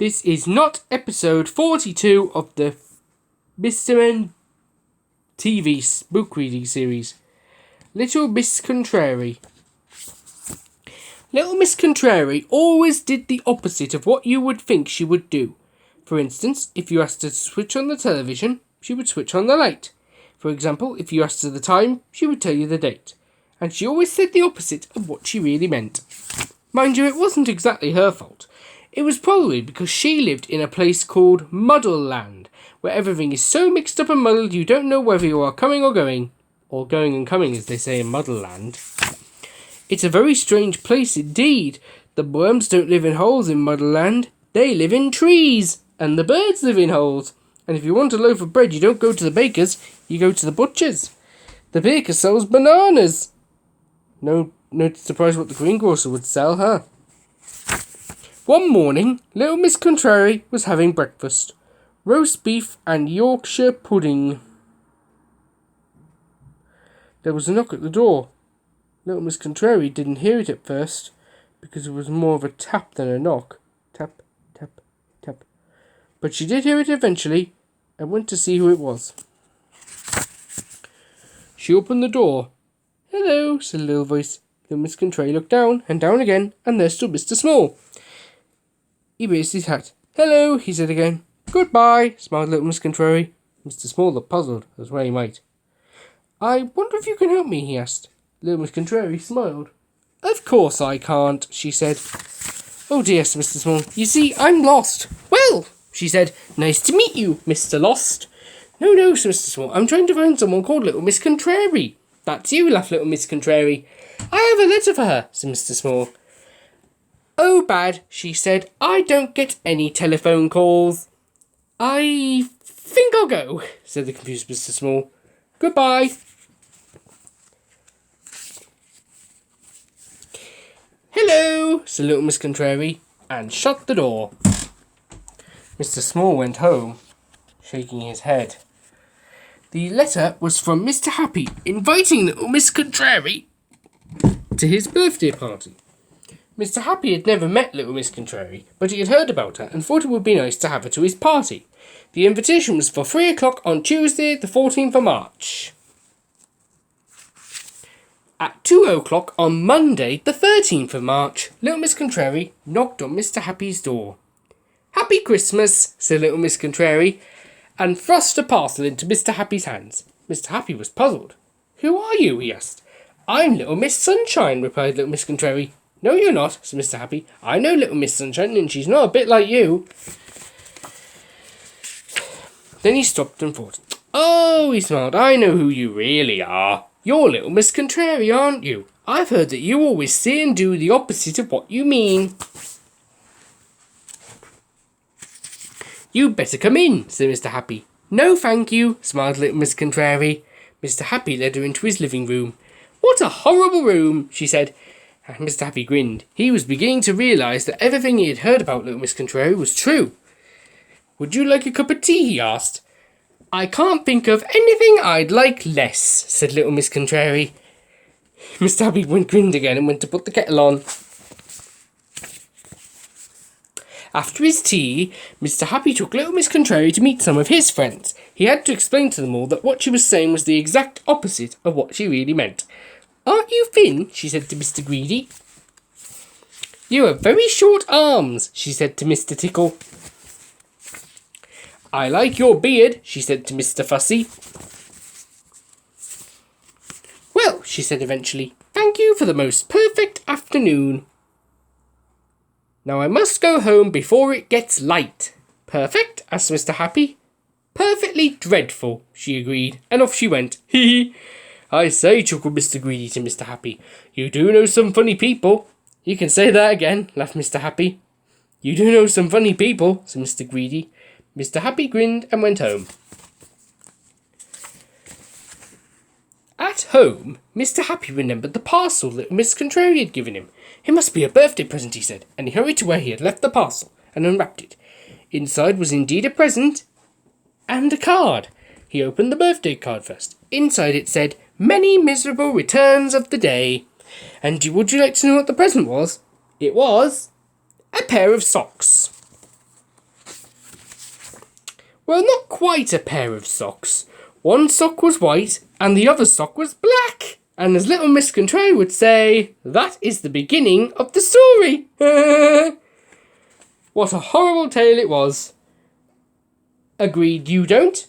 This is not episode 42 of the Mr. N TV book reading series. Little Miss Contrary. Little Miss Contrary always did the opposite of what you would think she would do. For instance, if you asked her to switch on the television, she would switch on the light. For example, if you asked her the time, she would tell you the date. And she always said the opposite of what she really meant. Mind you, it wasn't exactly her fault. It was probably because she lived in a place called Muddle Land, where everything is so mixed up and muddled you don't know whether you are coming or going and coming as they say in Muddle Land. It's a very strange place indeed. The worms don't live in holes in Muddle Land, they live in trees, and the birds live in holes. And if you want a loaf of bread, you don't go to the baker's, you go to the butcher's. The baker sells bananas. No surprise what the greengrocer would sell, huh? One morning, little Miss Contrary was having breakfast. Roast beef and Yorkshire pudding. There was a knock at the door. Little Miss Contrary didn't hear it at first, because it was more of a tap than a knock. Tap, tap, tap. But she did hear it eventually, and went to see who it was. She opened the door. "Hello," said a little voice. Little Miss Contrary looked down, and down again, and there stood Mr. Small. He raised his hat. "Hello," he said again. "Goodbye," smiled little Miss Contrary. Mr. Small looked puzzled, as well he might. "I wonder if you can help me?" he asked. Little Miss Contrary smiled. "Of course I can't," she said. "Oh dear," said Mr. Small. "You see, I'm lost." "Well," she said, "nice to meet you, Mr. Lost." No, said Mr. Small. "I'm trying to find someone called Little Miss Contrary." "That's you," laughed little Miss Contrary. "I have a letter for her," said Mr. Small. "Oh, bad," she said. "I don't get any telephone calls." "I think I'll go," said the confused Mr. Small. "Goodbye." "Hello," said little Miss Contrary, and shut the door. Mr. Small went home, shaking his head. The letter was from Mr. Happy, inviting little Miss Contrary to his birthday party. Mr. Happy had never met little Miss Contrary, but he had heard about her and thought it would be nice to have her to his party. The invitation was for 3 o'clock on Tuesday, the 14th of March. At 2 o'clock on Monday, the 13th of March, little Miss Contrary knocked on Mr. Happy's door. "Happy Christmas," said little Miss Contrary, and thrust a parcel into Mr. Happy's hands. Mr. Happy was puzzled. "Who are you?" he asked. "I'm Little Miss Sunshine," replied little Miss Contrary. "No, you're not," said Mr. Happy. "I know little Miss Sunshine, and she's not a bit like you." Then he stopped and thought. "Oh," he smiled, "I know who you really are. You're Little Miss Contrary, aren't you? I've heard that you always say and do the opposite of what you mean." "You'd better come in," said Mr. Happy. "No, thank you," smiled little Miss Contrary. Mr. Happy led her into his living room. "What a horrible room," she said. And Mr. Happy grinned. He was beginning to realise that everything he had heard about little Miss Contrary was true. "Would you like a cup of tea?" he asked. "I can't think of anything I'd like less," said little Miss Contrary. Mr. Happy grinned again and went to put the kettle on. After his tea, Mr. Happy took little Miss Contrary to meet some of his friends. He had to explain to them all that what she was saying was the exact opposite of what she really meant. "Aren't you thin?" she said to Mr. Greedy. "You have very short arms," she said to Mr. Tickle. "I like your beard," she said to Mr. Fussy. "Well," she said eventually, "thank you for the most perfect afternoon. Now I must go home before it gets light." "Perfect?" asked Mr. Happy. "Perfectly dreadful," she agreed, and off she went. "Hee. I say," chuckled Mr. Greedy to Mr. Happy, "you do know some funny people." "You can say that again," laughed Mr. Happy. "You do know some funny people," said Mr. Greedy. Mr. Happy grinned and went home. At home, Mr. Happy remembered the parcel little Miss Contrary had given him. It must be a birthday present, he said, and he hurried to where he had left the parcel and unwrapped it. Inside was indeed a present and a card. He opened the birthday card first. Inside it said, "Many miserable returns of the day." And would you like to know what the present was? It was a pair of socks. Well, not quite a pair of socks. One sock was white and the other sock was black. And as little Miss Contrary would say, that is the beginning of the story. What a horrible tale it was. Agreed you don't?